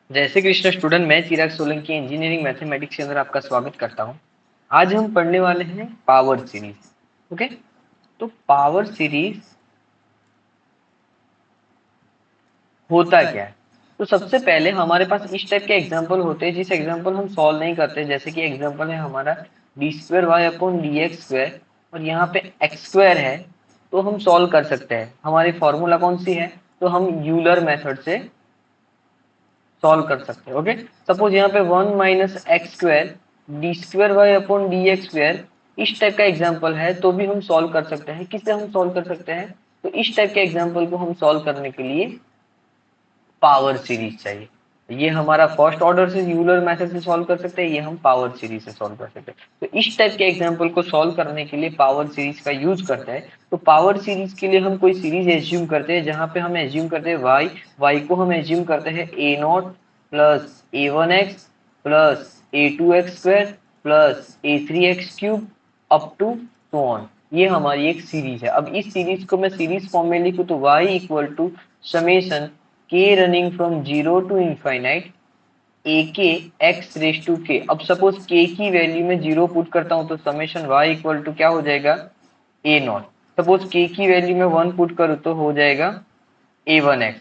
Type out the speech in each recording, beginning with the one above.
जय श्री कृष्ण स्टूडेंट, मैं चिराग Solanki engineering mathematics के अंदर आपका स्वागत करता हूं। आज हम पढ़ने वाले हैं पावर सीरीज। ओके, तो पावर सीरीज होता क्या है? तो सबसे पहले हमारे पास इस टाइप के एग्जांपल होते हैं जिस एग्जांपल हम सॉल्व नहीं करते, जैसे कि एग्जांपल है हमारा d square y upon d x square और यहाँ पे एक्स स्क्वायर है, तो हम सॉल्व कर सकते हैं। हमारी फॉर्मूला कौन सी है? तो हम यूलर मेथड से सॉल्व कर सकते हैं। ओके, सपोज यहाँ पे 1 - x² d square y upon d x square इस टाइप का एग्जाम्पल है, तो भी हम सॉल्व कर सकते हैं। किससे हम सॉल्व कर सकते हैं? तो इस टाइप के एग्जाम्पल को हम सॉल्व करने के लिए पावर सीरीज चाहिए। ये हमारा फर्स्ट ऑर्डर से यूलर मेथड से सॉल्व कर सकते हैं, ये हम पावर सीरीज से सॉल्व कर सकते हैं। तो इस टाइप के एग्जाम्पल को सॉल्व करने के लिए पावर सीरीज का यूज करते हैं। तो पावर सीरीज के लिए हम कोई सीरीज एज्यूम करते हैं, जहां पे हम एज्यूम करते हैं वाई को हम एज्यूम करते हैं a0 plus a1x plus a2x square plus a3x cube up to so on. ये हमारी एक सीरीज है। अब इस सीरीज को मैं सीरीज फॉर्म में लिखूं तो y equal to summation k running from 0 to infinite a k x raise to k। अब सपोज k की वैल्यू में 0 पुट करता हूं तो समेशन y इक्वल टू क्या हो जाएगा? a0। सपोज k की वैल्यू में 1 पुट करूं तो हो जाएगा a1x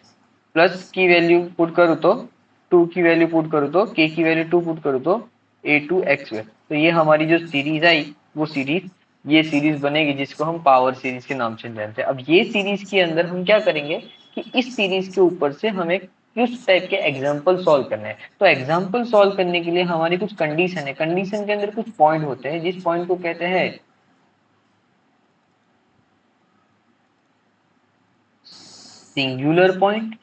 प्लस की वैल्यू पुट करूं तो 2 की वैल्यू पुट करूं तो k की वैल्यू 2 पुट करूं तो a2x। तो ये हमारी जो सीरीज आई वो सीरीज ये सीरीज बनेगी जिसको हम पावर सीरीज के नाम से जानते हैं। अब ये सीरीज के अंदर हम क्या करेंगे कि इस सीरीज के ऊपर से हमें किस टाइप के एग्जाम्पल सॉल्व करने हैं। तो एग्जाम्पल सॉल्व करने के लिए हमारी कुछ कंडीशन है। कंडीशन के अंदर कुछ पॉइंट होते हैं जिस पॉइंट को कहते हैं सिंगुलर पॉइंट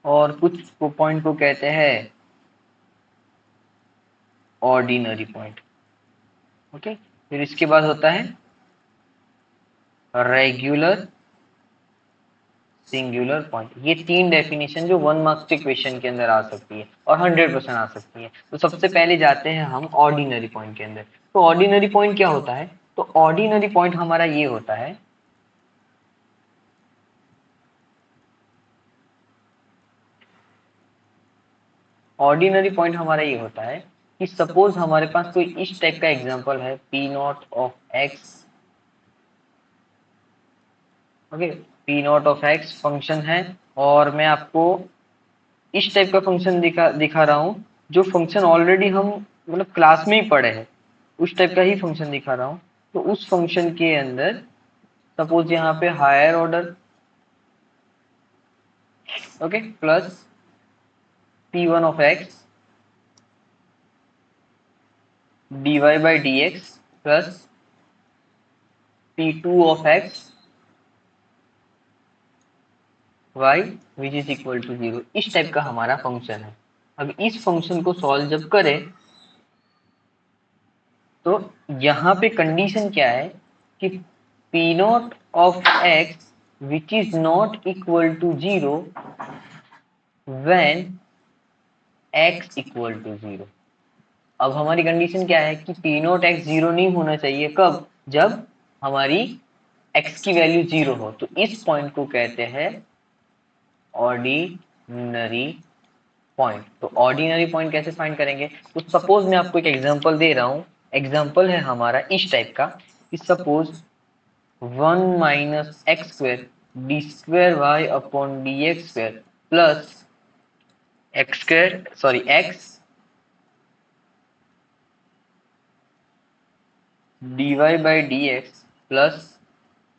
और कुछ पॉइंट को कहते हैं ऑर्डिनरी पॉइंट। ओके, फिर इसके बाद होता है रेगुलर सिंगुलर पॉइंट। ये तीन डेफिनेशन जो 1 मार्क्स के क्वेश्चन के अंदर आ सकती है और 100% आ सकती है। तो सबसे पहले जाते हैं हम ऑर्डिनरी पॉइंट के अंदर। तो ऑर्डिनरी पॉइंट क्या होता है? तो ऑर्डिनरी पॉइंट हमारा ये होता है, ऑर्डिनरी पॉइंट हमारा ये होता है कि सपोज हमारे पास कोई इस टाइप का एग्जांपल है p0 of x। Okay, p0 of x function है और मैं आपको इस टाइप का फंक्शन दिखा रहा हूँ जो फंक्शन ऑलरेडी हम मतलब क्लास में ही पढ़े हैं, उस टाइप का ही फंक्शन दिखा रहा हूँ। तो उस फंक्शन के अंदर सपोज यहाँ पे higher order, okay, plus p1 of x dy by d x plus p2 of x y which is equal to 0। इस टाइप का हमारा फंक्शन है। अब इस फंक्शन को सॉल्व जब करें तो यहाँ पे कंडीशन क्या है कि p0 of x which is not equal to 0 when x equal to 0। अब हमारी कंडीशन क्या है कि p0 x 0 नहीं होना चाहिए। कब? जब हमारी x की वैल्यू 0 हो। तो इस पॉइंट को कहते हैं ऑर्डिनरी पॉइंट। तो ऑर्डिनरी पॉइंट कैसे फाइंड करेंगे? तो सपोज मैं आपको एक एग्जांपल दे रहा हूं। एग्जांपल है हमारा इस टाइप का कि suppose 1 - x² d square y upon d x square plus x dy by d x plus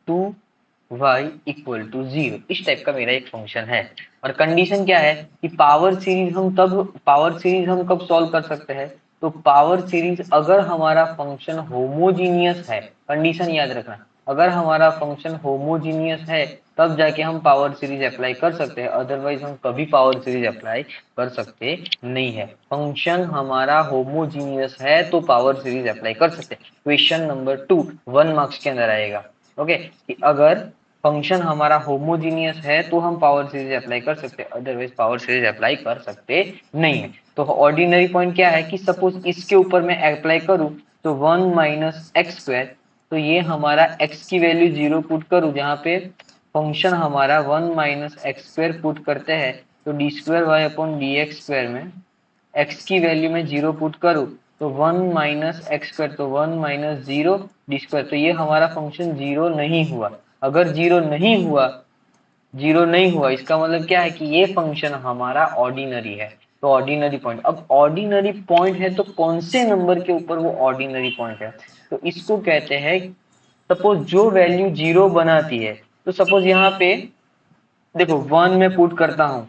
2y equal to 0। इस टाइप का मेरा एक फंक्शन है। और कंडीशन क्या है कि पावर सीरीज हम कब सॉल्व कर सकते हैं? तो पावर सीरीज अगर हमारा फंक्शन होमोजीनियस है, कंडीशन याद रखना, अगर हमारा फंक्शन होमोजीनियस है तब जाके हम पावर सीरीज अप्लाई कर सकते हैं, अदरवाइज हम कभी पावर सीरीज अप्लाई कर सकते नहीं है। फंक्शन हमारा होमोजीनियस है तो पावर सीरीज अप्लाई कर सकते हैं। क्वेश्चन नंबर 2 1 मार्क्स के अंदर आएगा। ओके, कि अगर फंक्शन हमारा होमोजीनियस है तो हम पावर सीरीज अप्लाई कर सकते हैं, अदरवाइज पावर सीरीज अप्लाई कर सकते नहीं है। तो ऑर्डिनरी पॉइंट क्या है कि सपोज इसके ऊपर मैं अप्लाई करूं तो 1 - x², तो ये हमारा x की वैल्यू 0 पुट करूं, जहां पे फंक्शन हमारा 1 - x² पुट करते हैं तो d square y upon d x square में x की वैल्यू में 0 पुट करूँ तो 1 माइनस एक्स स्क्वायर, तो 1 माइनस 0 डी स्क्वायर। तो ये हमारा फंक्शन 0 नहीं हुआ। अगर 0 नहीं हुआ, 0 नहीं हुआ इसका मतलब क्या है कि ये फंक्शन हमारा ऑर्डिनरी है। तो ऑर्डिनरी पॉइंट, अब ऑर्डिनरी पॉइंट है तो कौन से नंबर के ऊपर वो ऑर्डिनरी पॉइंट है, तो इसको कहते हैं, सपोज जो वैल्यू 0 बनाती है, तो सपोज यहाँ पे देखो 1 में पुट करता हूँ,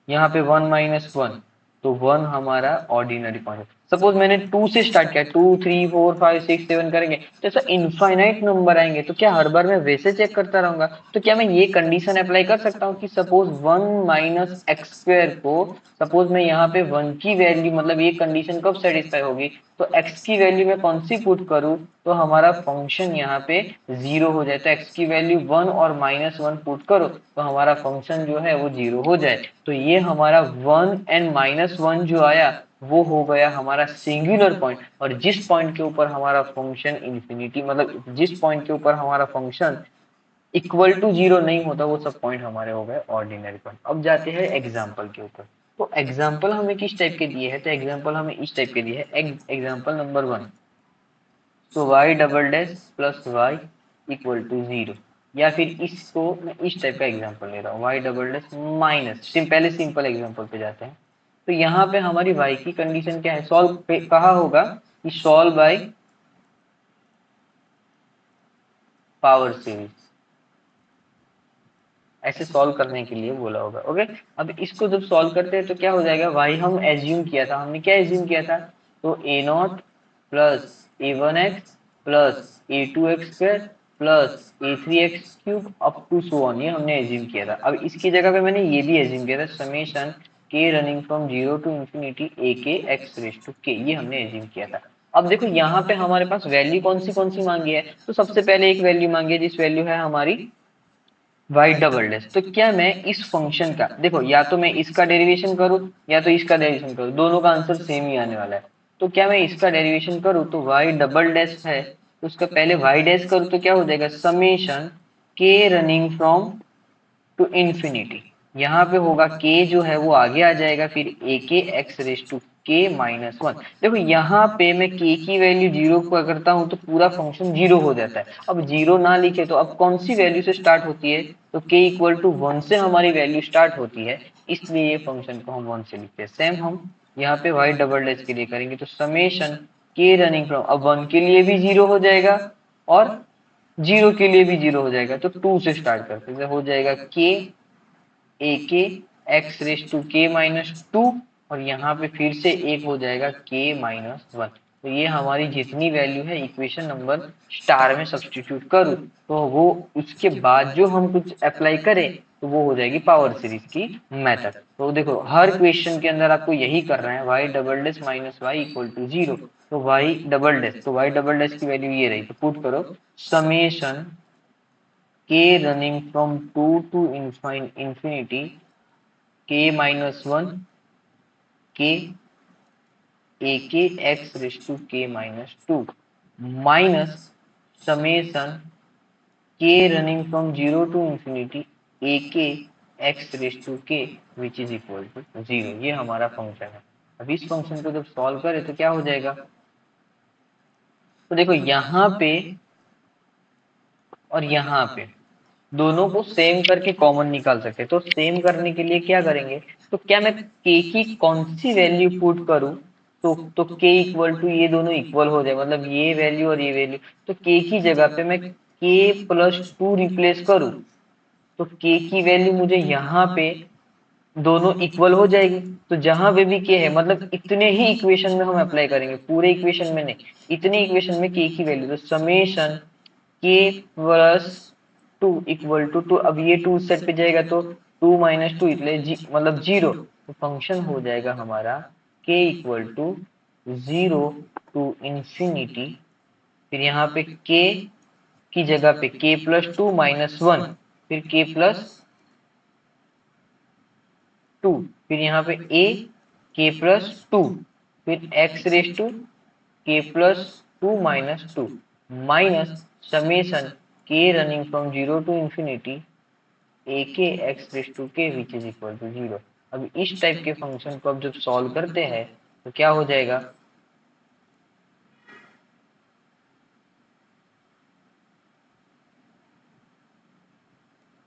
यहाँ पे 1 माइनस 1, तो 1 हमारा ऑर्डिनरी पॉइंट है। सपोज मैंने 2 से स्टार्ट किया, 2 3 4 5 6 7 करेंगे तो ऐसा इनफाइनाइट नंबर आएंगे, तो क्या हर बार मैं वैसे चेक करता रहूंगा? तो क्या मैं ये कंडीशन अप्लाई कर सकता हूँ कि सपोज 1 माइनस एक्स स्क्वायर को, सपोज मैं यहाँ पे 1 की वैल्यू, मतलब ये कंडीशन कब सेटिस्फाई होगी, तो x की वैल्यू में कौन सी पुट करूँ तो हमारा फंक्शन यहाँ पे 0 हो जाए। तो x की वैल्यू 1 और -1 पुट करो तो हमारा फंक्शन जो है वो 0 हो जाए। तो ये हमारा 1 एंड -1 जो आया वो हो गया हमारा सिंगुलर पॉइंट, और जिस पॉइंट के ऊपर हमारा फंक्शन इंफिनिटी, मतलब जिस पॉइंट के ऊपर हमारा फंक्शन इक्वल टू 0 नहीं होता, वो सब पॉइंट हमारे हो गए ऑर्डिनरी पॉइंट। अब जाते हैं एग्जाम्पल के ऊपर। तो एग्जाम्पल हमें किस टाइप के दिए हैं, तो एग्जाम्पल हमें इस टाइप के दिए हैं। एग्जाम्पल नंबर 1, तो y double dash plus y equal to 0, या फिर इसको मैं इस टाइप का एग्जाम्पल ले रहा हूँ, y डबल डैश माइनस, पहले सिंपल एग्जाम्पल पे जाते हैं। तो यहाँ पे हमारी y की कंडीशन क्या है, सॉल्व कहा होगा कि सॉल्व बाय पावर सीरीज, ऐसे सॉल्व करने के लिए बोला होगा। ओके, अब इसको जब सॉल्व करते हैं तो क्या हो जाएगा, y हम एज्यूम किया था, हमने क्या एज्यूम किया था, तो a naught plus a1x plus a2x square plus a3x cube up to so on, ये हमने एज्यूम किया था। अब इसकी जगह पे मैंने ये भी एज्यूम किया था, summation k running from 0 to infinity a k x raise to k, ये हमने एज्यूम किया था। अब देखो यहाँ पे हमारे पास वैल्यू कौन सी मांगी है, तो सबसे पहले एक वैल्यू मांगी है जिस वैल्यू है हमारी वाई डबल डैश। तो क्या मैं इस फंक्शन का, देखो या तो मैं इसका डेरिवेशन करूं या तो इसका डेरिवेशन करूं, दोनों का आंसर सेम ही आने वाला है। तो क्या मैं इसका डेरिवेशन करूं तो वाई डबल डैश है, तो उसका पहले वाई डैश करूं तो क्या हो जाएगा, summation k running from to infinity, यहाँ पे होगा k जो है वो आगे आ जाएगा, फिर a के x raise to k minus 1। देखो यहाँ पे मैं k की वैल्यू 0 को करता हूँ तो पूरा फंक्शन 0 हो जाता है। अब 0 ना लिखे तो अब कौन सी वैल्यू से स्टार्ट होती है, तो k इक्वल टू 1 से हमारी वैल्यू स्टार्ट होती है, इसलिए ये फंक्शन को हम 1 से लिखते हैं। सेम हम यहाँ पे y डबल डैश के लिए करेंगे, तो समेशन k रनिंग फ्रॉम, अब 1 के लिए भी 0 हो जाएगा और 0 के लिए भी 0 हो जाएगा, तो 2 से स्टार्ट करते हैं, हो जाएगा k a k x raise to k minus 2, और यहाँ पे फिर से एक हो जाएगा k माइनस 1। तो ये हमारी जितनी वैल्यू है इक्वेशन नंबर स्टार में सब्सटीट्यूट करूँ तो वो, उसके बाद जो हम कुछ अप्लाई करें तो वो हो जाएगी पावर सीरीज की मेथड। तो देखो हर क्वेश्चन के अंदर आपको यही करना है, y double dash minus y equal to 0, तो y डबल डैश, तो y डबल डैश की वैल्यू ये रही, तो पुट करो summation k running from 2 to infinity k minus 1 k a k x raised to k minus 2 minus summation k running from 0 to infinity a k x raised to k which is equal to 0। ये हमारा function है। अब इस function को जब solve करें तो क्या हो जाएगा, तो देखो यहाँ पे और यहाँ पे दोनों को सेम करके कॉमन निकाल सकते हैं। तो सेम करने के लिए क्या करेंगे, तो क्या मैं k की कौन सी वैल्यू पुट करूं, तो k इक्वल टू, ये दोनों इक्वल हो जाए, मतलब ये वैल्यू और ये वैल्यू, तो k की जगह पे मैं k प्लस 2 रिप्लेस करूं तो k की वैल्यू मुझे यहाँ पे दोनों इक्वल हो जाएगी। तो जहां पे भी k है, मतलब इतने ही इक्वेशन में हम अप्लाई करेंगे, पूरे इक्वेशन में नहीं, इतने इक्वेशन में k की वैल्यू, तो summation k plus 2 equal to 2, अब ये 2 सेट पे जाएगा तो 2 माइनस 2 इसलिए मतलब 0, तो फंक्शन हो जाएगा हमारा k equal to 0 to infinity, फिर यहाँ पे k की जगह पे k प्लस 2 माइनस 1, फिर k प्लस 2, फिर यहाँ पे a k प्लस 2, फिर x raise to k plus 2 minus 2 minus summation k running from 0 to infinity a k x raise to k which is equal to 0। अब इस type के function को अब जब सॉल्व करते हैं तो क्या हो जाएगा,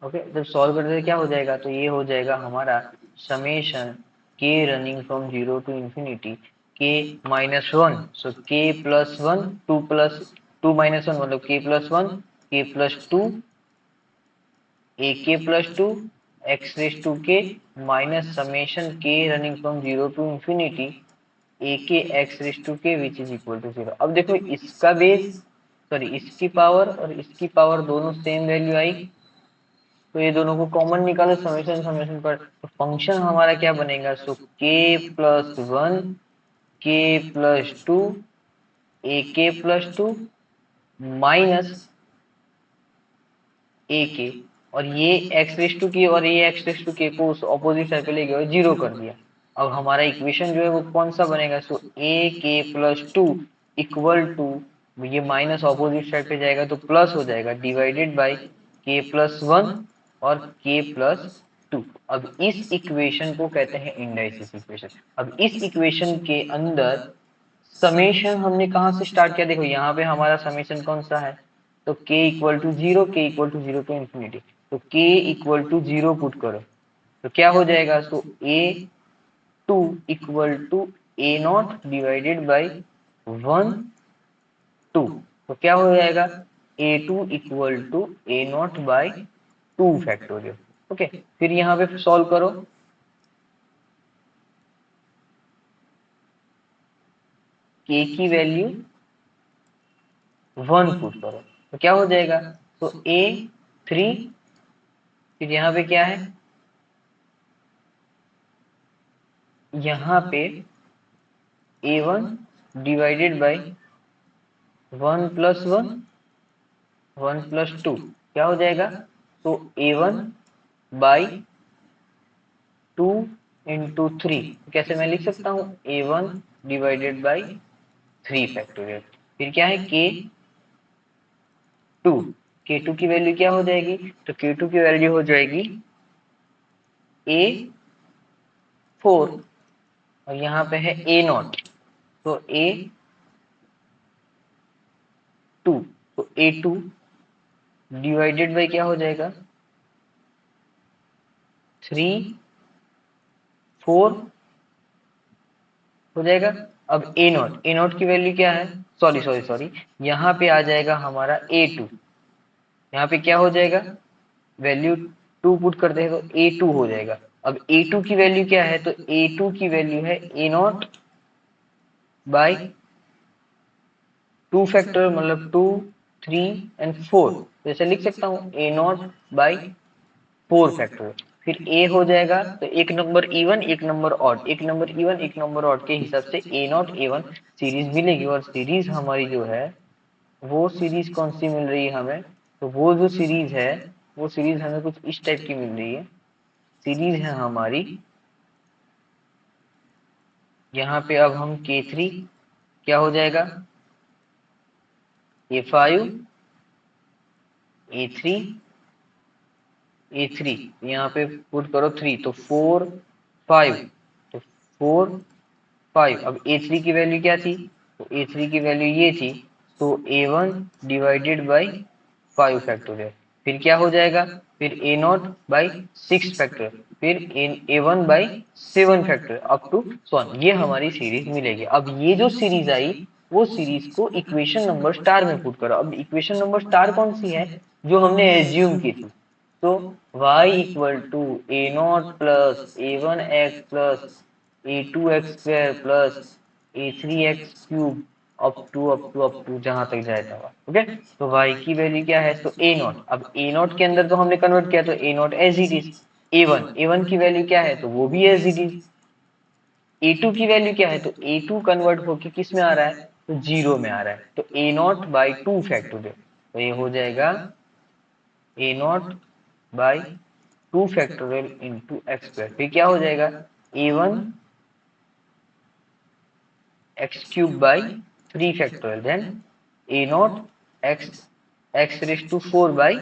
ओके जब सॉल्व करते हैं क्या हो जाएगा, तो ये हो जाएगा हमारा summation k running from 0 to infinity के -1, सो के +1 2 प्लस 2 -1 मतलब k+1 k+2 ए के +2 x raise to k minus summation k running from 0 to infinity a k x raise to के विच इज इक्वल टू 0। अब देखो इसका बेस, सॉरी इसकी पावर और इसकी पावर दोनों सेम वैल्यू आई, तो ये दोनों को कॉमन निकालो समेशन समेशन पर, तो फंक्शन हमारा क्या बनेगा, सो k+1 k+2 ए के+2 माइनस ए के, और ये एक्स रेस टू के और ये एक्स रेस टू के को उस ऑपोजिट साइड पे ले गए और जीरो कर दिया। अब हमारा इक्वेशन जो है वो कौन सा बनेगा, सो ए के+2 इक्वल टू, ये माइनस ऑपोजिट साइड पे जाएगा तो प्लस हो जाएगा, डिवाइडेड बाई k+1 और k+2। अब इस इक्वेशन को कहते हैं इंडाइसिस इक्वेशन। अब इस इक्वेशन के अंदर समेशन हमने कहाँ से स्टार्ट किया, देखो यहाँ पे हमारा समेशन कौन सा है, तो k=0 k=0 टू इंफिनिटी, तो k=0 पुट करो तो क्या हो जाएगा, तो a2 equal to a0 divided by 1 2, तो क्या हो जाएगा a2 equal to a0 by 2 factorial. Okay फिर यहाँ पे सॉल्व करो, k की वैल्यू 1 पुट करो तो क्या हो जाएगा, तो a3, फिर यहाँ पे क्या है, यहाँ पे a1 डिवाइडेड बाई 1+1 1+2 क्या हो जाएगा, तो a1 बाई 2 इंटू 3, कैसे मैं लिख सकता हूँ a1 डिवाइडेड बाई 3 फैक्टोरियल, फिर क्या है k2, k2 की वैल्यू क्या हो जाएगी, तो k2 की वैल्यू हो जाएगी a4, और यहाँ पे है a0, तो a2, तो a2 डिवाइडेड बाई क्या हो जाएगा 3 4 हो जाएगा। अब a0 की वैल्यू क्या है, सॉरी सॉरी सॉरी, यहाँ पे आ जाएगा हमारा a2, यहाँ पे क्या हो जाएगा, वैल्यू 2 पुट करते हैं तो a2 हो जाएगा। अब a2 की वैल्यू क्या है, तो a2 की वैल्यू है a0 बाई 2 फैक्टर मतलब 2 3 एंड 4, जैसे लिख सकता हूँ a0 बाई 4 फैक्टर, फिर a हो जाएगा, तो एक नंबर इवन एक नंबर ऑड, एक नंबर इवन एक नंबर ऑड के हिसाब से a0 a1 सीरीज मिलेगी, और सीरीज हमारी जो है वो सीरीज कौन सी मिल रही है हमें, तो वो जो सीरीज है वो सीरीज हमें कुछ इस टाइप की मिल रही है, सीरीज है हमारी, यहाँ पे अब हम k3 क्या हो जाएगा a5 a3 a3, यहाँ पे पुट करो 3 तो 4 5, तो 4 5, अब a3 की वैल्यू क्या थी, तो a3 की वैल्यू ये थी, तो a1 डिवाइडेड बाई 5 फैक्टोरियल, फिर क्या हो जाएगा, फिर a0 बाई 6 फैक्टोरियल, फिर a1 by 7 factorial up to 1, ये हमारी सीरीज मिलेगी। अब ये जो सीरीज आई वो सीरीज को इक्वेशन नंबर स्टार में पुट करो। अब इक्वेशन नंबर स्टार कौन सी है, जो हमने एज्यूम की थी, तो y equal to a0 plus a1x plus a2x² plus a3x³ up to जहां तक जाए था। ओके तो y की वैल्यू क्या है, तो a0, अब a0 के अंदर तो हमने कन्वर्ट किया तो a0 as it is, a1 की वैल्यू क्या है, तो वो भी एज इट इज, a2 की वैल्यू क्या है, तो a2 कन्वर्ट होके किस में आ रहा है, तो 0 में आ रहा है, तो a0 बाई 2 फैक्टोरियल, तो ये हो जाएगा a0 by 2 factorial into x², फिर क्या हो जाएगा a1 x³ by 3 factorial, then a0 x raise to 4 by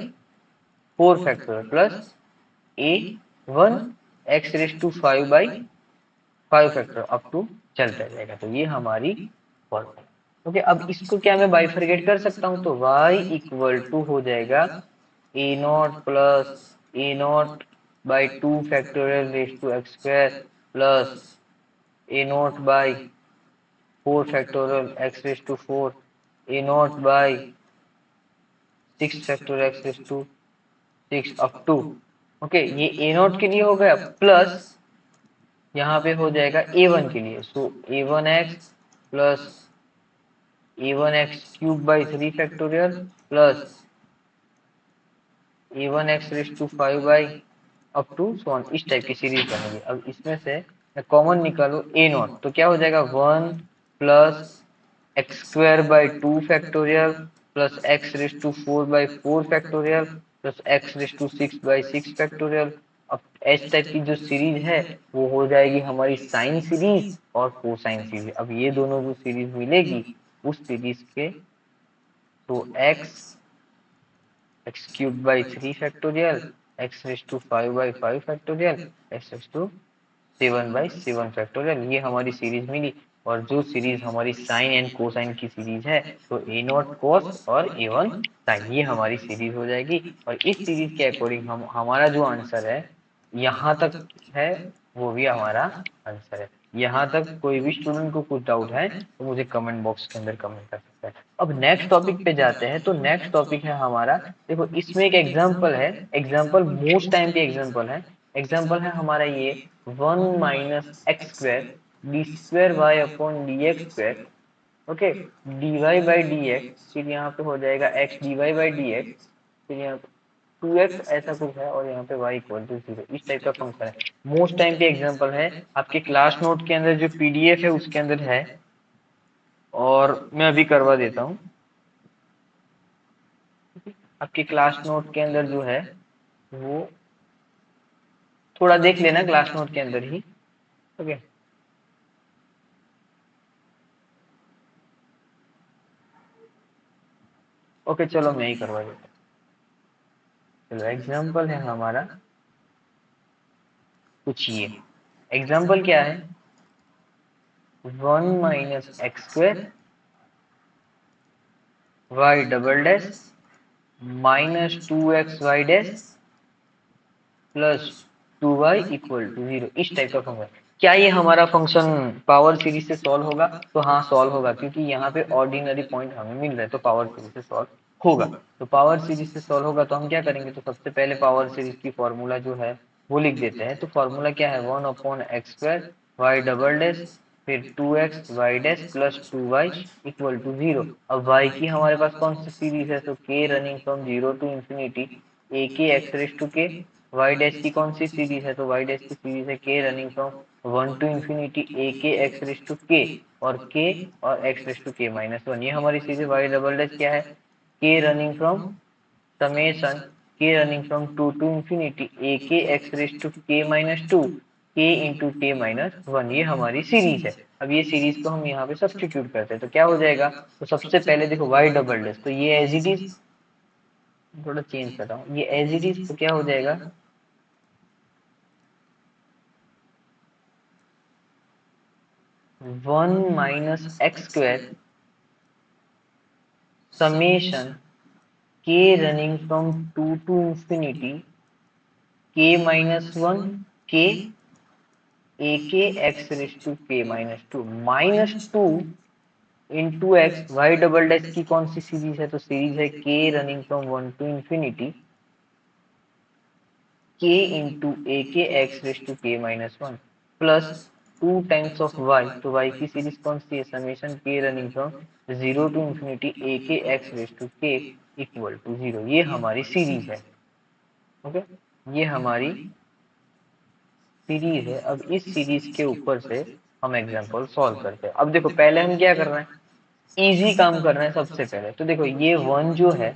4 factorial plus a1 x raise to 5/5 factor up to चलता जाएगा। तो ये हमारी फॉर्मूला। ओके, अब इसको क्या मैं बाइफरकेट कर सकता हूँ, तो y इक्वल टू हो जाएगा a naught plus a naught by 2 factorial raise to x square plus a naught by 4 factorial x raise to 4 a naught by 6 factorial x raise to 6 up to. Okay, ये a not के लिए हो गया, plus यहाँ पे हो जाएगा ए one के लिए, so a one x plus a one x cube by 3 factorial plus a one x raise to 5 up to so on, इस टाइप की सीरीज बनेगी। अब इसमें से मैं कॉमन निकालू ए नॉट, तो क्या हो जाएगा 1 plus x square by 2 factorial plus x raise to 4/4 factorial plus x raise to 6/6 factorial. अब एस टाइप की जो सीरीज है वो हो जाएगी हमारी साइन सीरीज और कोसाइन सीरीज। अब ये दोनों जो सीरीज मिलेगी उस सीरीज के, तो x cube by 3 factorial x raise to 5/5 factorial x raise to 7/7 factorial, ये हमारी सीरीज मिली। और जो सीरीज हमारी साइन एंड कोसाइन की सीरीज है, तो ए नॉट कॉस और ए वन साइन, ये हमारी सीरीज हो जाएगी। और इस सीरीज के अकॉर्डिंग हम हमारा जो आंसर है यहाँ तक है वो भी हमारा आंसर है। यहाँ तक कोई भी स्टूडेंट को कुछ डाउट है तो मुझे कमेंट बॉक्स के अंदर कमेंट कर सकता है। अब नेक्स्ट टॉपिक पे जाते हैं। तो नेक्स्ट टॉपिक है हमारा, देखो इसमें एक एग्जांपल है, एग्जांपल मोस्ट टाइम पे एग्जांपल है। एग्जांपल है हमारा ये 1 minus x square d square y upon d x square. Okay, d y by d x, फिर यहाँ पे हो जाएगा x d y by d x, फिर यहाँ पे 2x ऐसा कुछ है और यहाँ पे y इक्वल टू 0, इस टाइप का फंक्शन है। मोस्ट टाइम पे एग्जांपल है, आपके क्लास नोट के अंदर जो पीडीएफ है उसके अंदर है, और मैं अभी करवा देता हूँ। आपके क्लास नोट के अंदर जो है वो थोड़ा देख लेना क्लास नोट के अंदर ही। ओके, ओके चलो मैं ही करवा देता हूँ। चलो एग्जाम्पल है हमारा कुछ ये, एग्जाम्पल क्या है 1 minus x square y double dash minus 2x y dash plus 2y equal to 0, इस टाइप का फंक्शन। क्या ये हमारा फंक्शन पावर सीरीज से सॉल्व होगा, तो हाँ सॉल्व होगा, क्योंकि यहाँ पे ऑर्डिनरी पॉइंट हमें मिल रहा है, तो पावर सीरीज से सॉल्व होगा। तो पावर सीरीज से सॉल्व होगा तो हम क्या करेंगे, तो सबसे पहले पावर सीरीज की फॉर्मूला जो है वो लिख देते हैं। तो फॉर्मूला क्या है 1 upon x square y double dash फिर 2x y dash plus 2y equal to 0। अब y की हमारे पास कौन सी सीरीज है, तो k running from 0 to infinity a k x raise to k. Y dash की कौन सी सीरीज है, तो वाई डैश की सीरीज है k running from 1 to infinity a k x raise to k और k और x raise to k minus 1, ये हमारी सीरीज। वाई डबल डैश क्या है, k running from summation k running from 2 to infinity a k x raise to k minus 2 k into k minus 1, ये हमारी series है। अब ये सीरीज को हम यहाँ पे सब्सटीट्यूट करते हैं तो क्या हो जाएगा, तो सबसे पहले देखो वाई डबल डैश, तो ये एज इट इज, थोड़ा चेंज कर रहा हूँ, ये एज इट इज तो क्या हो जाएगा 1 minus x square summation k running from 2 to infinity k minus 1 k a k x raise to k minus two into x. Y double dash की कौन सी सीरीज है, तो सीरीज है k running from 1 to infinity k into a k x raise to k minus 1 plus 2 times of y, तो y की series कौन सी है, summation k running from 0 to infinity a k x raise to k equal to 0, ये हमारी series है। Okay, ये हमारी सीरीज है। अब इस सीरीज के ऊपर से हम एग्जांपल सॉल्व करते हैं। अब देखो पहले हम क्या कर रहे हैं, इजी काम कर रहे हैं सबसे पहले। तो देखो ये 1 जो है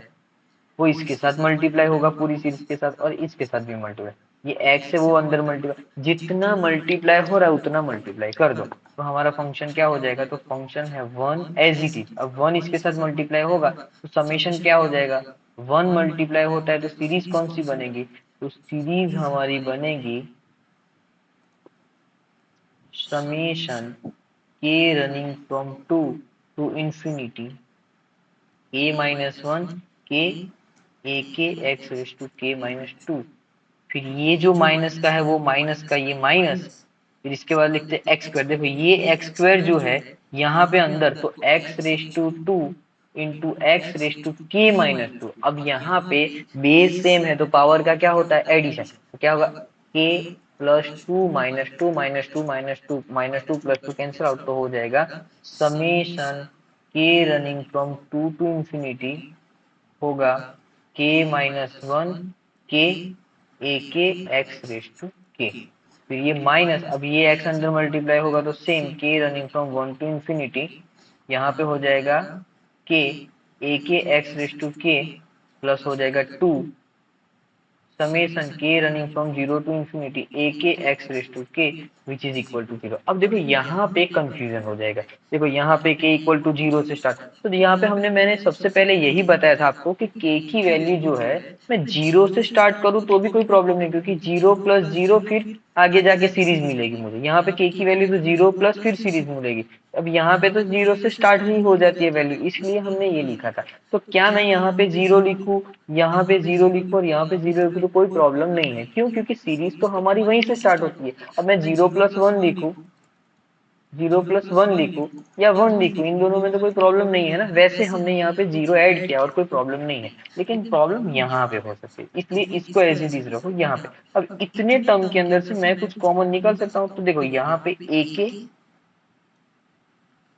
वो इसके साथ मल्टीप्लाई होगा पूरी सीरीज के साथ, और इसके साथ भी मल्टीप्लाई, ये एक्स है वो अंदर मल्टीप्लाई, जितना मल्टीप्लाई हो रहा है उतना मल्टीप्लाई कर दो, तो हमारा फंक्शन क्या हो जाएगा, तो फंक्शन है 1 एज इट इज। अब 1 इसके साथ मल्टीप्लाई होगा तो समेशन क्या हो जाएगा, 1 मल्टीप्लाई होता है तो सीरीज कौन सी बनेगी, तो सीरीज हमारी बनेगी summation k running from 2 to infinity k minus 1 k a k x raise to k minus 2। फिर ये जो माइनस का है वो माइनस का ये माइनस, फिर इसके बाद लिखते हैं एक्स स्क्वायर। देखो ये एक्स स्क्वायर जो है यहाँ पे अंदर, तो x raise to 2 into x raise to k minus 2। अब यहाँ पे बेस सेम है तो पावर का क्या होता है, एडिशन। तो क्या होगा, के plus 2 minus 2 minus 2 minus 2 minus 2 plus 2 cancel out, तो हो जाएगा summation k running from 2 to infinity होगा के minus 1 k a k x raise to के। फिर ये माइनस, अब ये एक्स अंदर मल्टीप्लाई होगा तो सेम के रनिंग फ्रॉम 1 टू इंफिनिटी, यहाँ पे हो जाएगा के a k x raise to के प्लस हो जाएगा 2 summation k running from 0 to infinity a k x raise to के विच इज इक्वल टू 0। अब देखो यहाँ पे कंफ्यूजन हो जाएगा। देखो यहाँ पे के इक्वल टू 0 से स्टार्ट, तो यहाँ पे मैंने सबसे पहले यही बताया था आपको कि के की वैल्यू जो है मैं 0 से स्टार्ट करूँ तो भी कोई प्रॉब्लम नहीं, क्योंकि 0 प्लस 0 फिर आगे जाके सीरीज मिलेगी मुझे। यहाँ पे के की वैल्यू तो 0 प्लस फिर सीरीज मिलेगी। अब यहाँ पे तो 0 से स्टार्ट ही हो जाती है वैल्यू, इसलिए हमने ये लिखा था। तो क्या मैं यहाँ पे 0 लिखूं, यहाँ पे 0 लिखूं और यहाँ पे 0 लिखूं तो कोई प्रॉब्लम नहीं है। क्यों, क्योंकि सीरीज तो हमारी वहीं से स्टार्ट होती है। अब मैं 0 प्लस 1 लिखूं, 0 प्लस 1 लिखूं या 1 लिखूं, इन दोनों में तो कोई प्रॉब्लम नहीं है ना। वैसे हमने यहाँ पे 0 ऐड किया और कोई प्रॉब्लम नहीं है, लेकिन प्रॉब्लम यहाँ पे हो सकती है, इसलिए इसको एज इट इज रखो यहाँ पे। अब इतने टर्म के अंदर से मैं कुछ कॉमन निकाल सकता हूँ, तो देखो यहाँ पे ए के,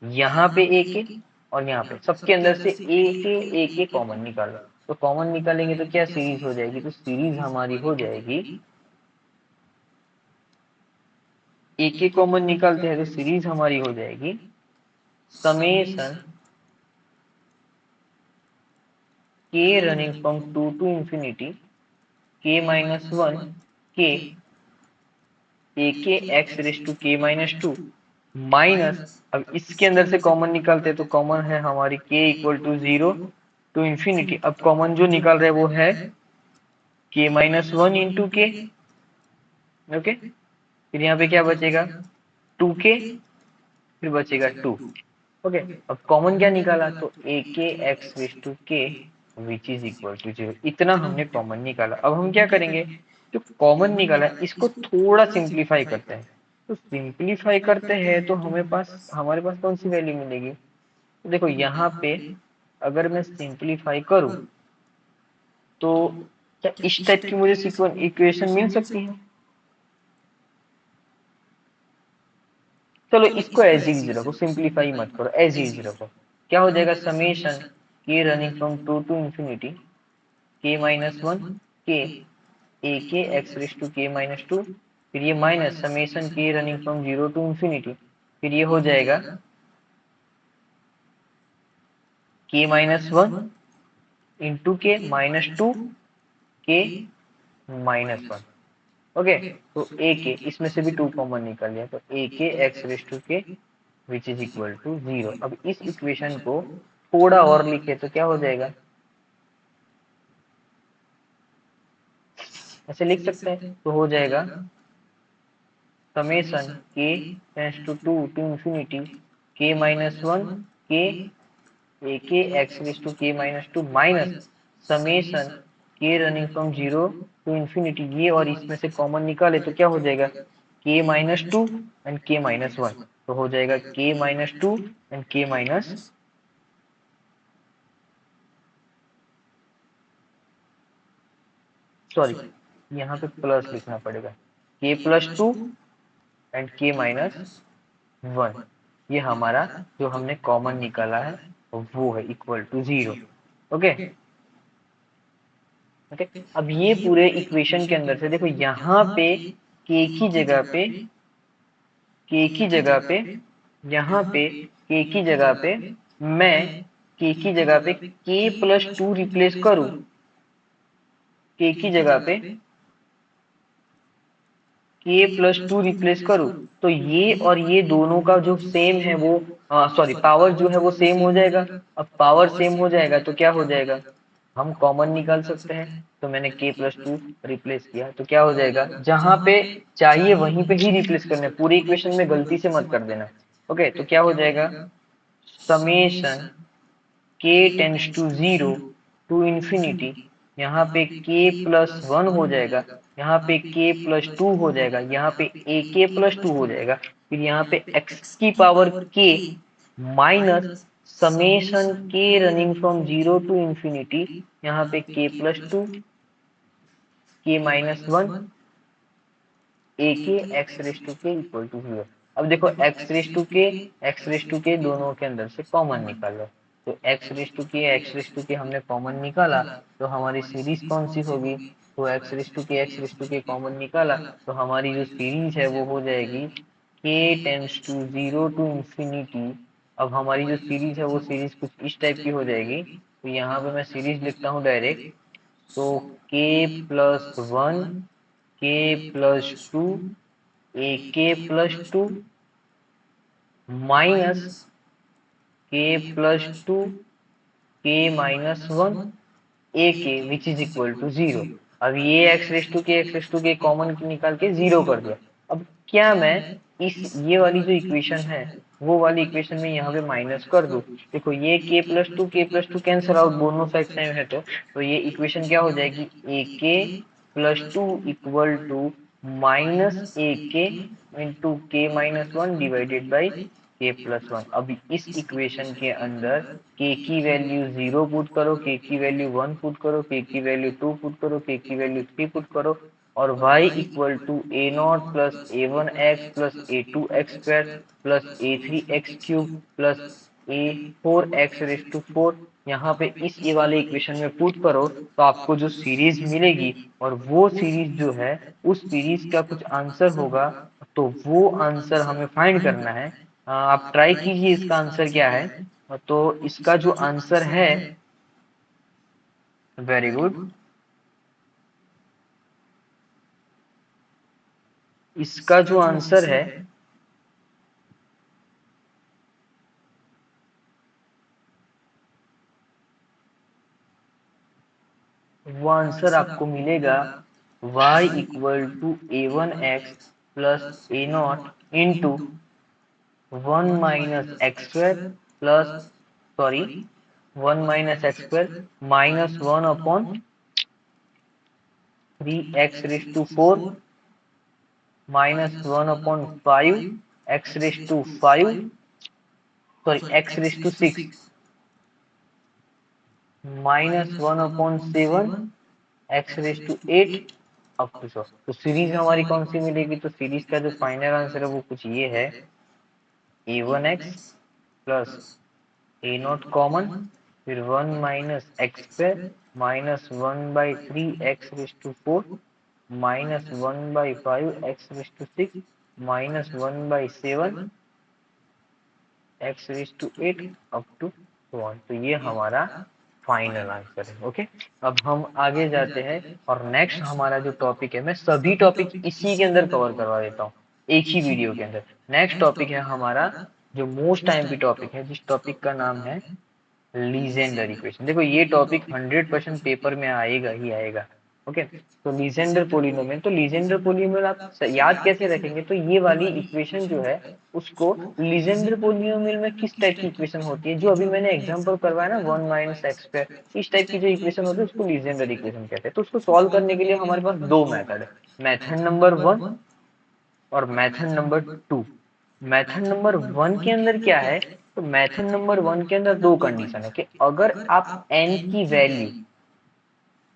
यहाँ पे ए के और यहाँ पे सबके अंदर से ए के कॉमन निकालो। तो कॉमन निकालेंगे तो क्या सीरीज हो जाएगी, तो सीरीज हमारी हो जाएगी, ए के कॉमन निकालते हैं तो सीरीज हमारी हो जाएगी summation k running from 2 to infinity के minus 1 k a k x raise to k minus 2 minus, अब इसके अंदर से कॉमन निकालते हैं तो कॉमन है हमारी के इक्वल टू 0 टू इंफिनिटी। अब कॉमन जो निकाल रहे हैं वो है के माइनस 1 इंटू के, ओके। फिर यहाँ पे क्या बचेगा, 2k, फिर बचेगा 2, ओके। अब कॉमन क्या निकाला, तो ए के एक्स रेस टू के विच इज इक्वल टू 0। इतना हमने कॉमन निकाला। अब हम क्या करेंगे, जो कॉमन निकाला है इसको थोड़ा सिंप्लीफाई करते हैं। तो सिंप्लीफाई करते हैं तो हमारे पास कौन सी वैल्यू मिलेगी, तो देखो यहाँ पे अगर मैं सिंप्लीफाई करूं तो क्या इस टाइप की मुझे सीक्वेंस इक्वेशन मिल सकती है। चलो इसको एज इज रखो, सिंप्लीफाई मत करो, एज इज रखो। क्या हो जाएगा, summation k running from 2 to infinity के minus 1 k a k x raise to k minus 2, फिर ये minus summation k running from 0 to infinity, फिर ये हो जाएगा के माइनस 1 इंटू के माइनस 2 के माइनस 1, ओके। तो ए के इसमें से भी 2 कॉमन निकल लिया, तो ए के एक्स रेस टू के विच इज इक्वल टू 0। अब इस इक्वेशन को थोड़ा और लिखे तो क्या हो जाएगा, ऐसे लिख सकते हैं, तो हो जाएगा समेशन के टेंस टू 2 टू इंफिनिटी के minus 1 k a k x raise to k minus 2 minus summation k running from 0 to infinity, ये और इसमें से कॉमन निकाले तो क्या हो जाएगा, के माइनस 2 एंड के माइनस 1, तो हो जाएगा के माइनस 2 एंड के माइनस, सॉरी यहाँ पे प्लस लिखना पड़ेगा, के प्लस 2 एंड के माइनस 1। ये हमारा जो हमने कॉमन निकाला है वो है इक्वल टू 0, ओके। ओके, अब ये पूरे इक्वेशन के अंदर से देखो यहाँ पे के की जगह पे, के की जगह पे, यहाँ पे के की जगह पे मैं के की जगह पे के प्लस 2 रिप्लेस करूं, के की जगह पे के प्लस 2 रिप्लेस करूं, तो ये और ये दोनों का जो सेम है वो, सॉरी पावर जो है वो सेम हो जाएगा। अब पावर सेम हो जाएगा तो क्या हो जाएगा, हम कॉमन निकाल सकते हैं, तो मैंने k+2 रिप्लेस किया तो क्या हो जाएगा, जहां पे चाहिए वहीं पे ही रिप्लेस करना है, पूरी इक्वेशन में गलती से मत कर देना। ओके, तो क्या हो जाएगा, summation k tends to 0 to infinity, यहाँ पे k+1 हो जाएगा, यहाँ पे k+2 हो जाएगा, यहाँ पे ak+2 हो जाएगा, फिर यहाँ पे x की power k minus summation k running from 0 to infinity, यहाँ पे k+2 k-1 a k x raise to k equal to 0। अब देखो एक्स रेस टू के दोनों के अंदर से कॉमन निकालो, तो एक्स रेस टू के हमने कॉमन निकाला, तो हमारी सीरीज कौन सी होगी, तो x raise to k common निकाला, तो हमारी जो सीरीज है वो हो जाएगी k tends to 0 to infinity. अब हमारी जो सीरीज है वो सीरीज कुछ इस टाइप की हो जाएगी, तो यहाँ पे मैं सीरीज लिखता हूँ डायरेक्ट, तो k+1 k+2 ak+2 minus k+2 k-1 ak which is equal to 0। अब ये x raise to k common निकाल के 0 कर दिया। अब क्या मैं इस ये वाली जो इक्वेशन है वो वाली इक्वेशन में यहाँ पे माइनस कर दूं, देखो ये k+2 कैंसल आउट, दोनों साइड सेम है, तो ये इक्वेशन क्या हो जाएगी, ak+2 equal to minus ak into k-1 divided by k+1। अब इस इक्वेशन के अंदर k की वैल्यू 0 पुट करो, k की वैल्यू 1 पुट करो, k की वैल्यू 2 पुट करो, k की वैल्यू 3 पुट करो, और y equal to a0 plus a1x plus a2x² plus a3x³ plus a4x⁴। यहाँ पे इस ये वाले इक्वेशन में पुट करो तो आपको जो सीरीज मिलेगी, और वो सीरीज जो है उस सीरीज का कुछ आंसर होगा, तो वो आंसर हमें फाइंड करना है। आप ट्राई कीजिए इसका आंसर क्या है। तो इसका जो आंसर है, वेरी गुड, इसका जो आंसर है वो आंसर आपको मिलेगा y equal to a1x plus a0 into 1 - x² plus, sorry, 1 - x² minus 1/3x⁴ -1/5 x⁵, sorry x⁶, -1/7 x⁸ up to 100। तो सीरीज हमारी कौन सी मिलेगी, तो सीरीज का जो फाइनल आंसर है वो कुछ ये है, a1x प्लस a0 कॉमन, फिर 1 - x² -1/3x⁴ -1/5 x⁶ -1/7 x⁸ up to 1। तो ये हमारा फाइनल आंसर है। ओके, अब हम आगे जाते हैं, और नेक्स्ट हमारा जो टॉपिक है, मैं सभी टॉपिक इसी के अंदर कवर करवा देता हूँ एक ही वीडियो के अंदर। नेक्स्ट टॉपिक है हमारा जो मोस्ट टाइम की टॉपिक है, जिस टॉपिक का नाम है लीजेंडर इक्वेशन। देखो ये टॉपिक 100% पेपर में आएगा ही आएगा। ओके, तो लीजेंडर पोलिनोमियल, तो लीजेंडर पोलिनोमियल आप याद कैसे रखेंगे, तो ये वाली इक्वेशन जो है उसको, लीजेंडर पोलिनोमियल में किस टाइप की इक्वेशन होती है, जो अभी मैंने एग्जांपल करवाया ना 1 - x², इस टाइप की जो इक्वेशन होती है उसको लीजेंडर इक्वेशन कहते हैं। तो उसको सॉल्व करने के लिए हमारे पास दो मेथड है, मेथड नंबर 1 और मेथड नंबर 2। मेथड नंबर 1 के अंदर क्या है, तो मेथड नंबर 1 के अंदर दो कंडीशन है कि अगर आप n की वैल्यू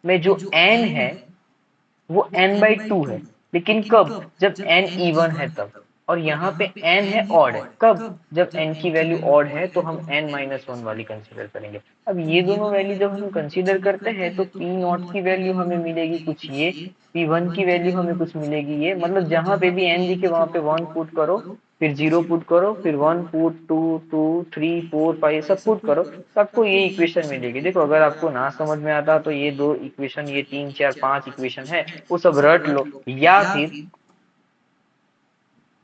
में जो n है वो n/2 है, लेकिन कब, जब n इवन है तब, और यहाँ पे n है ऑड है, कब, जब n की वैल्यू ऑड है तो हम n-1 वाली कंसीडर करेंगे। अब ये दोनों वैल्यू जब हम कंसीडर करते हैं तो p0 की वैल्यू हमें मिलेगी कुछ ये, p1 की वैल्यू हमें कुछ मिलेगी ये, मतलब जहां पे भी n दिखे वहां पे 1 पुट करो, फिर 0 पुट करो, फिर 1 पुट, 2 2 3 4 5 सब पुट करो, तो आपको ये इक्वेशन मिलेगी। देखो अगर आपको ना समझ में आता तो ये दो इक्वेशन, ये 3 4 5 इक्वेशन है वो सब रट लो, या फिर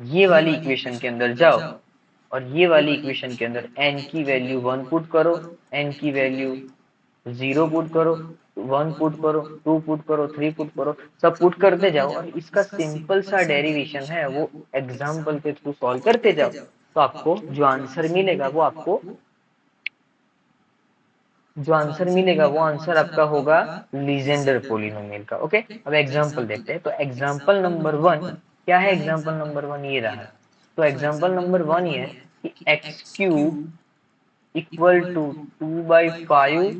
ये वाली इक्वेशन के अंदर जाओ और ये वाली इक्वेशन के अंदर n की वैल्यू 1 पुट करो, n की वैल्यू 0 पुट करो, 1 पुट करो, 2 पुट करो, 3 पुट करो, सब पुट करते जाओ और इसका सिंपल सा डेरिवेशन है वो एग्जाम्पल के थ्रू सॉल्व करते जाओ, तो आपको जो आंसर मिलेगा वो आंसर आपका होगा लीजेंडर पोलिनोमियल का। ओके, अब एग्जांपल देखते हैं। तो एग्जांपल नंबर 1 क्या है? एग्जांपल नंबर 1 ये रहा। तो एग्जांपल नंबर 1 ये है कि x cube equal to 2/5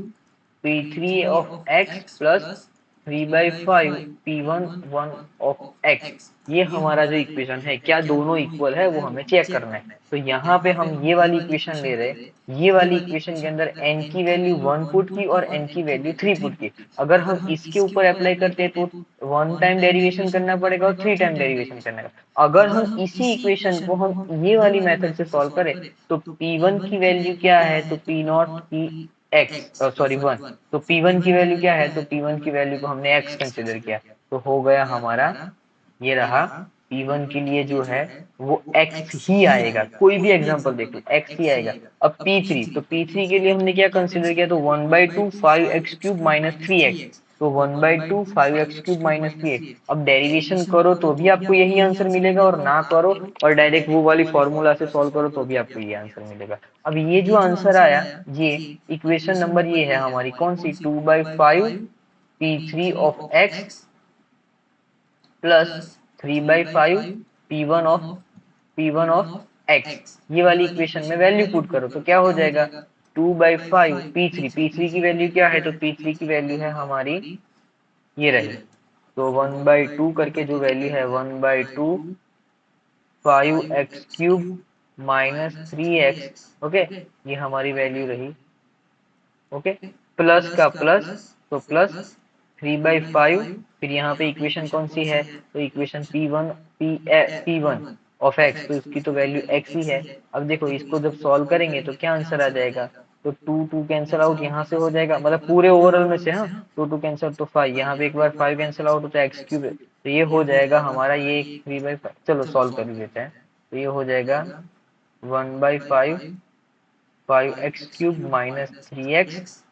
P3 of x plus 3/5 P1 of x। ये हमारा जो इक्वेशन है, क्या दोनों इक्वल है वो हमें चेक करना है। तो यहाँ पे हम ये वाली इक्वेशन ले रहे हैं, ये वाली इक्वेशन के अंदर n की वैल्यू 1 पुट की और n की वैल्यू 3 पुट की। अगर हम इसके ऊपर अप्लाई करते हैं तो 1 टाइम डेरिवेशन करना पड़ेगा और 3 टाइम डेरिवेशन करना पड़ेगा। अगर हम इसी इक्वेशन को हम ये वाली मेथड से सॉल्व करें तो P1 की वैल्यू क्या है? तो P नॉट की एक्स, सॉरी 1। तो P1 की वैल्यू क्या है? तो P1 की वैल्यू को हमने x कंसिडर किया, तो हो गया हमारा, ये रहा P1 के लिए जो है वो x ही आएगा। कोई भी एग्जांपल देख लो x ही आएगा। अब P3, तो P3 के लिए हमने क्या कंसिडर किया? तो 1/2 5x क्यूब माइनस 3x। तो 1/2 5x क्यूब माइनस 3x। अब डेरिवेशन करो तो भी आपको यही आंसर मिलेगा और ना करो और डायरेक्ट वो वाली फॉर्मूला से सॉल्व करो तो भी आपको ये आंसर मिलेगा। अब ये जो आंसर आया, ये इक्वेशन नंबर ये है हमारी कौन सी? 2/5 P3 of x plus 3/5 P1 of x। ये वाली इक्वेशन में वैल्यू पुट करो तो क्या हो जाएगा? 2/5 P3 की वैल्यू क्या है? तो P3 की वैल्यू है हमारी, ये रही। तो 1/2 करके जो वैल्यू है 1/2 5x cube minus 3x। Okay, ये हमारी वैल्यू रही। ओके, प्लस का प्लस, तो प्लस 3/5। फिर यहाँ पे इक्वेशन कौन सी है? तो इक्वेशन P1 ऑफ x, तो इसकी तो वैल्यू x ही है। अब देखो इसको जब सॉल्व करेंगे तो क्या आंसर आ जाएगा? तो 2 कैंसिल आउट यहाँ से हो जाएगा, मतलब पूरे ओवरऑल में से। हाँ, 2 कैंसिल, तो 5 यहाँ पे एक बार 5 कैंसिल आउट होता है, एक्स क्यूब, तो ये हो जाएगा हमारा ये 3/5। चलो सॉल्व कर लेते हैं। तो ये हो जाएगा 1/5 5x cube minus 3x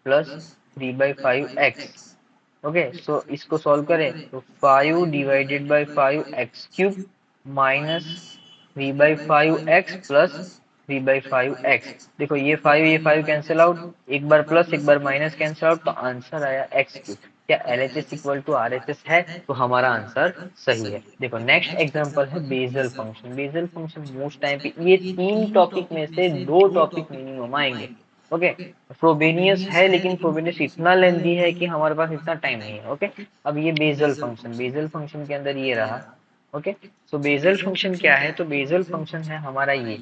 plus 3/5x। Okay, so इसको सॉल्व करें तो 5 divided by 5x³ minus 3/5x plus 3/5x। देखो ये 5 कैंसिल आउट, एक बार प्लस एक बार माइनस कैंसिल आउट, तो आंसर आया x³। क्या LHS इक्वल टू RHS है? तो हमारा आंसर सही है। देखो नेक्स्ट एग्जांपल है Bessel function. Bessel function most time पे ये 3 टॉपिक में से 2 टॉपिक मिनिमम आएंगे। ओके, फ्रोबेनियस है लेकिन फ्रोबेनियस इतना लेंथी है कि हमारे पास इतना टाइम नहीं है। ओके, अब ये बेसल फंक्शन के अंदर ये रहा। ओके, सो बेसल फंक्शन क्या है? तो बेसल फंक्शन है हमारा ये,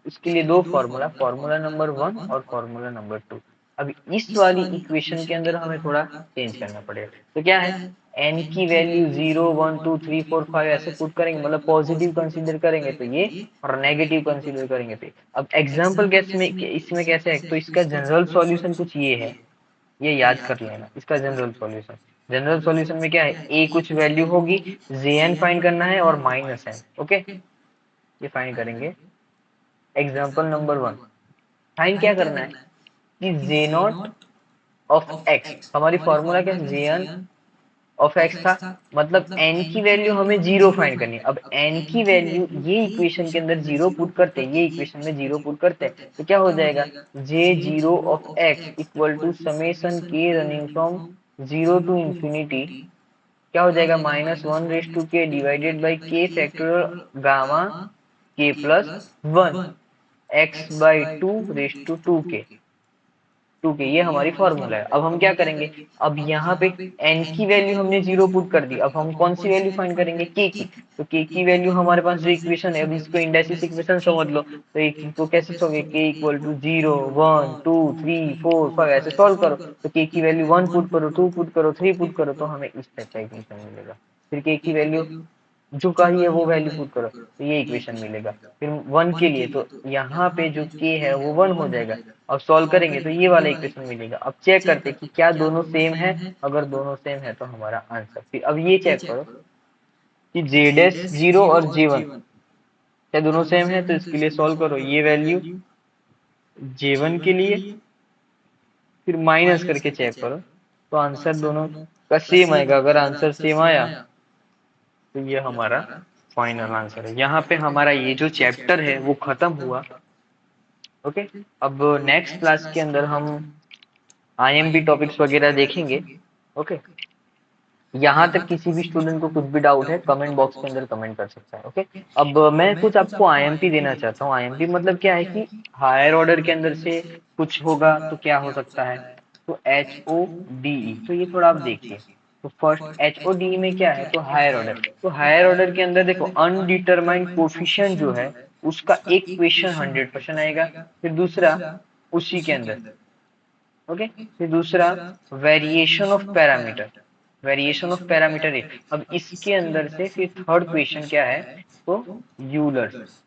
इसके लिए दो फॉर्मूला, फॉर्मूला नंबर 1 और फॉर्मूला नंबर 2। अब इस वाली इक्वेशन के अंदर हमें थोड़ा चेंज करना पड़ेगा। तो क्या है? n की वैल्यू 0 1 2 3 4 5 ऐसे पुट करेंगे, मतलब पॉजिटिव कंसीडर करेंगे तो ये, और नेगेटिव कंसीडर करेंगे तो ये। अब एग्जाम्पल कैसे में इसमें कैसे है? तो इसका जनरल सॉल्यूशन कुछ ये है, ये याद कर लेना इसका जनरल सॉल्यूशन। जनरल सॉल्यूशन में क्या है? a कुछ वैल्यू होगी, jn फाइंड करना है और माइनस n। ओके, ये फाइंड करेंगे। एग्जाम्पल नंबर 1, फाइंड क्या करना है कि जे नॉट ऑफ एक्स, हमारी फॉर्मूला क्या है? Jn ऑफ एक्स था, मतलब n की वैल्यू हमें 0 फाइंड करनी है। अब n की वैल्यू ये इक्वेशन के अंदर 0 पुट करते हैं, ये इक्वेशन में 0 पुट करते हैं, तो क्या हो जाएगा? J0 of x equal to summation k running from 0 to infinity, क्या हो जाएगा? -1/k divided by k factorial gamma k plus 1 x/2 2k, ये हमारी फॉर्मूला है। अब हम क्या करेंगे? अब यहाँ पे n की वैल्यू हमने 0 पुट कर दी, अब हम कौन सी वैल्यू फाइंड करेंगे? k की। तो k की वैल्यू हमारे पास जो इक्वेशन है, अब इसको इंडाइसिस इक्वेशन समझ लो, तो एक को कैसे सोगे? k इक्वल टू 0 1 2 3 4 5 ऐसे सॉल्व करो, तो k की वैल्यू 1 पुट करो, 2 पुट करो, 3 पुट करो, तो हमें इस टाइप का इक्वेशन मिलेगा। फिर k की वैल्यू जो कही है वो वैल्यू पुट करो, तो ये इक्वेशन मिलेगा। फिर 1 के लिए तो यहाँ पे जो k है वो 1 हो जाएगा। अब सॉल्व करेंगे तो ये वाला इक्वेशन मिलेगा। अब चेक करते हैं कि क्या दोनों सेम है। अगर दोनों सेम है तो हमारा आंसर। फिर अब ये चेक करो कि Z0 और J1 क्या दोनों सेम है, तो इसके लिए सॉल्व करो ये वैल्यू J1 के लिए फिर माइनस करके चेक करो तो आंसर दोनों का सेम आएगा। अगर आंसर सेम आया तो ये हमारा फाइनल आंसर है। यहाँ पे हमारा ये जो चैप्टर है वो खत्म हुआ। ओके, अब नेक्स्ट क्लास के अंदर हम आईएमपी टॉपिक्स वगैरह देखेंगे। ओके, यहाँ तक किसी भी स्टूडेंट को कुछ भी डाउट है कमेंट बॉक्स के अंदर कमेंट कर सकता है। ओके, अब मैं कुछ आपको आईएमपी देना चाहता हूँ। आईएमपी मतलब क्या है कि हायर ऑर्डर के अंदर से कुछ होगा तो क्या हो सकता है, तो HODE, तो ये थोड़ा आप देखिए। तो फर्स्ट HODE में क्या है, तो हायर ऑर्डर। तो हायर ऑर्डर के अंदर देखो अनडिटरमाइंड कोफिशिएंट जो है उसका एक क्वेश्चन 100% आएगा। फिर दूसरा उसी के अंदर, ओके, फिर दूसरा variation of parameter, variation of parameter है। अब इसके अंदर से फिर थर्ड क्वेश्चन क्या है, तो यूलर्स।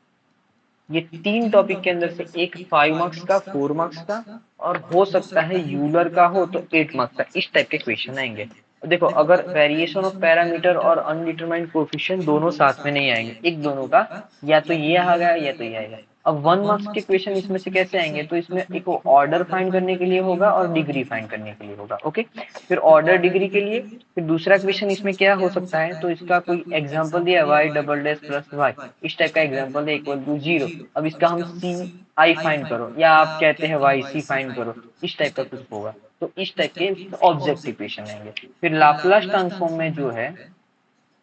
ये तीन टॉपिक के अंदर से एक 5 मार्क्स का, 4 मार्क्स का, और हो सकता है यूलर का हो तो 8 मार्क्स का, इस टाइप के क्वेश्चन आएंगे। देखो अगर वेरिएशन ऑफ पैरामीटर और अनडिटरमाइंड कोफिशिएंट दोनों साथ में नहीं आएंगे, एक दोनों का या तो ये आएगा या तो ये आएगा। अब 1 मार्क्स के क्वेश्चन इसमें से कैसे आएंगे, तो इसमें एक ऑर्डर फाइंड करने के लिए होगा और डिग्री फाइंड करने के लिए होगा। ओके, फिर ऑर्डर डिग्री के लिए फिर दूसरा क्वेश्चन इसमें क्या हो सकता है, तो इसका कोई एग्जांपल दिया y double dash plus y, इस टाइप का एग्जांपल है इक्वल टू 0। अब इसका हम सी आई फाइंड करो या आप कहते हैं वाई सी फाइंड करो, इस टाइप का कुछ होगा। तो इस टाइप के ऑब्जेक्टिव क्वेश्चन आएंगे। फिर लाप्लास ट्रांसफॉर्म में जो है,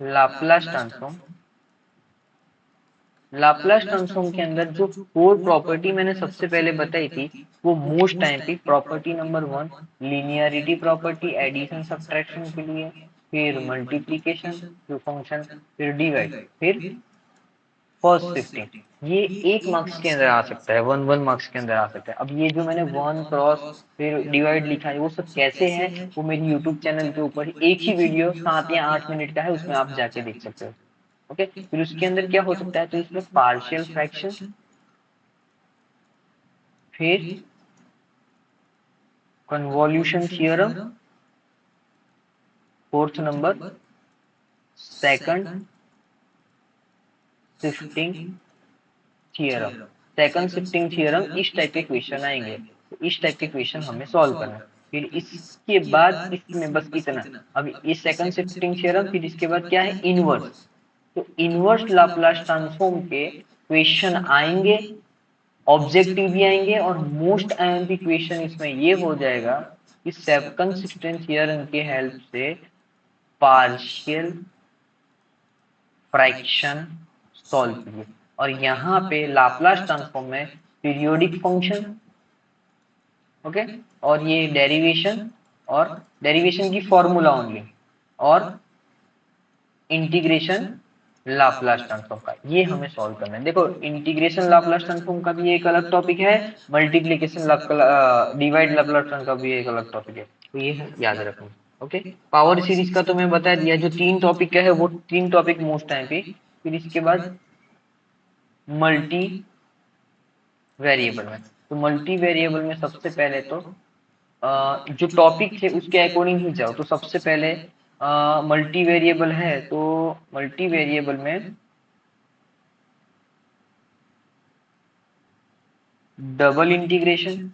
लाप्लास ट्रांसफॉर्म, लाप्लास ट्रांसफॉर्म के अंदर जो 4 प्रॉपर्टी मैंने सबसे पहले बताई थी वो मोस्ट टाइम पे property number 1 linearity property addition subtraction के लिए, फिर मल्टीप्लीकेशन जो फंक्शन, फिर डिवाइड, फिर फर्स्ट शिफ्टिंग। ये 1 मार्क्स के अंदर आ सकता है, वन मार्क्स के अंदर आ सकता है। अब ये जो मैंने वन क्रॉस फिर डिवाइड लिखा है वो सब कैसे है, वो मेरी यूट्यूब चैनल के ऊपर एक ही वीडियो 7 या 8 मिनट का है, उसमें आप जाके देख सकते हो। ओके, फिर उसके अंदर क्या हो सकता है, तो इसमें पार्शियल फ्रैक्शन, फिर convolution theorem, fourth number second shifting theorem. Second shifting theorem, इस टाइप के क्वेश्चन आएंगे। तो इस टाइप के क्वेश्चन हमें सॉल्व करना है। फिर इसके बाद इसमें बस इतना, अब ये सेकंड शिफ्टिंग थियरम, फिर इसके बाद क्या है, इनवर्स। तो इनवर्स लाप्लास ट्रांसफॉर्म के क्वेश्चन आएंगे, ऑब्जेक्टिव भी आएंगे, और मोस्ट आईएमपी क्वेश्चन इसमें ये हो जाएगा कि सेकंड शिफ्टिंग थियरम के हेल्प से पार्शियल फ्रैक्शन सॉल्व कीजिए। और यहाँ पे लाप्लास ट्रांसफॉर्म में पीरियोडिक फंक्शन, ओके, और ये डेरिवेशन, और डेरिवेशन की फॉर्मूला ओनली, और इंटीग्रेशन लाप्लास ट्रांसफॉर्म का, ये हमें सॉल्व करना है। देखो इंटीग्रेशन लाप्लास ट्रांसफॉर्म का भी एक अलग टॉपिक है, मल्टीप्लीकेशन डिवाइड लाप्लास ट्रांसफॉर्म का भी एक अलग टॉपिक है, तो ये याद रखना। ओके, पावर सीरीज का तो मैं बता दिया, जो 3 टॉपिक का है वो 3 टॉपिक मोस्ट टाइम पे। फिर इसके बाद मल्टी वेरिएबल में, तो मल्टी वेरिएबल में सबसे पहले तो जो टॉपिक है उसके अकॉर्डिंग ही जाओ। तो सबसे पहले मल्टी वेरिएबल है, तो मल्टी वेरिएबल में डबल इंटीग्रेशन,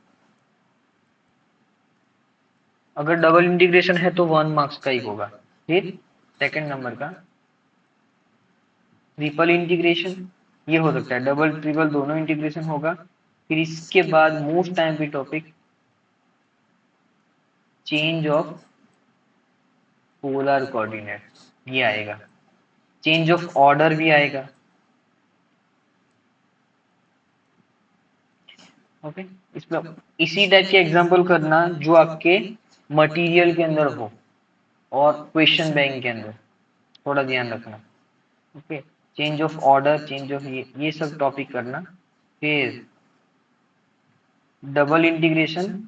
अगर डबल इंटीग्रेशन है तो 1 मार्क्स का ही होगा। फिर सेकंड नंबर का ट्रिपल इंटीग्रेशन, ये हो सकता है डबल ट्रिपल दोनों इंटीग्रेशन होगा। फिर इसके बाद मोस्ट टाइम की topic change of polar coordinate, ये आएगा। चेंज ऑफ ऑर्डर भी आएगा। ओके, इसमें इसी टाइप के एग्जांपल करना जो आपके मटेरियल के अंदर हो और क्वेश्चन बैंक के अंदर, थोड़ा ध्यान रखना। Okay, change of order, change of ये सब टॉपिक करना। फिर डबल इंटीग्रेशन,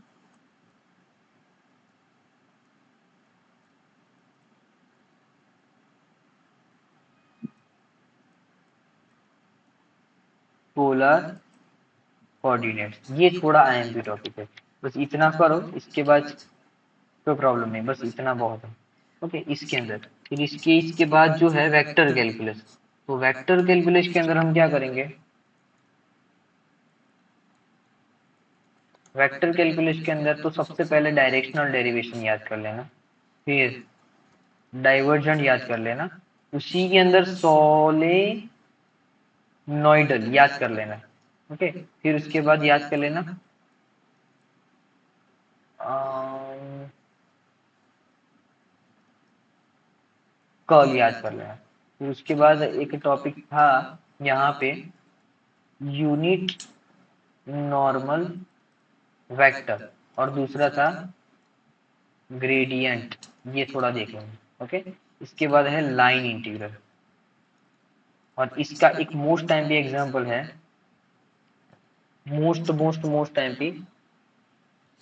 पोलर कोऑर्डिनेट्स, ये थोड़ा आईएमपी टॉपिक है। बस इतना करो, इसके बाद कोई प्रॉब्लम नहीं, बस इतना बहुत है। ओके, इसके अंदर फिर इसके बाद जो है वेक्टर कैलकुलस। तो वेक्टर कैलकुलस के अंदर हम क्या करेंगे, वेक्टर कैलकुलस के अंदर तो सबसे पहले डायरेक्शनल डेरिवेशन याद कर लेना, फिर डाइवर्जेंट याद कर लेना, उसी के अंदर सोलेनोइडल याद कर लेना। ओके, फिर उसके बाद याद कर लेना कर्ल याद कर लेना। फिर उसके बाद एक टॉपिक था यहाँ पे यूनिट नॉर्मल वेक्टर, और दूसरा था ग्रेडियंट, ये थोड़ा देख लेंगे। ओके, इसके बाद है लाइन इंटीग्रल, और इसका एक मोस्ट टाइम भी एग्जांपल है, मोस्ट टाइम भी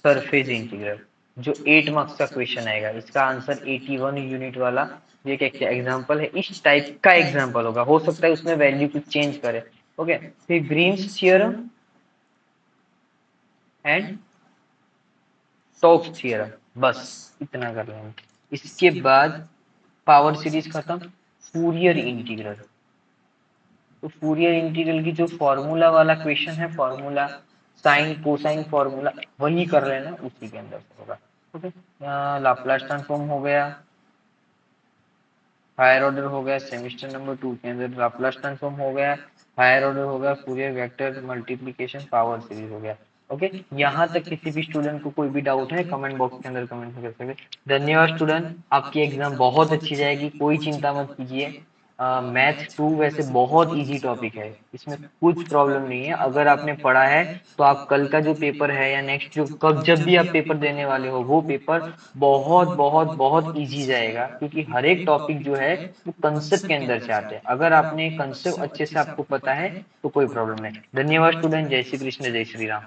सरफेस इंटीग्रल, जो 8 मार्क्स का क्वेश्चन आएगा। इसका आंसर 81 यूनिट वाला ये एक एग्जांपल है, इस टाइप का एग्जांपल होगा, हो सकता है उसमें वैल्यू कुछ चेंज करे। ओके, फिर Green's theorem and Stokes theorem, बस इतना कर लेंगे। इसके बाद पावर सीरीज खत्म, फूरियर इंटीग्रल। तो फूरियर इंटीग्रल की जो फॉर्मूला वाला क्वेश्चन है, फॉर्मूला साइन कोसाइन फॉर्मूला, वही कर लेना, उसी के अंदर से होगा। ओके, लाप्लास ट्रांसफॉर्म हो गया, हायर ऑर्डर हो गया, सेमेस्टर नंबर 2 के अंदर लाप्लास ट्रांसफॉर्म हो गया, हायर ऑर्डर हो गया, Fourier vector multiplication, power series हो गया। ओके, यहाँ तक किसी भी स्टूडेंट को कोई भी डाउट है कमेंट बॉक्स के अंदर कमेंट कर सकते। धन्यवाद स्टूडेंट, आपकी एग्जाम बहुत अच्छी जाएगी, कोई चिंता मत कीजिए। मैथ 2 वैसे बहुत इजी टॉपिक है, इसमें कुछ प्रॉब्लम नहीं है। अगर आपने पढ़ा है तो आप कल का जो पेपर है या नेक्स्ट जो कब जब भी आप पेपर देने वाले हो, वो पेपर बहुत बहुत बहुत इजी जाएगा, क्योंकि हर एक टॉपिक जो है वो कंसेप्ट के अंदर से आते हैं। अगर आपने कंसेप्ट अच्छे से आपको पता है तो कोई प्रॉब्लम नहीं। धन्यवाद स्टूडेंट, जय श्री कृष्ण, जय श्री राम।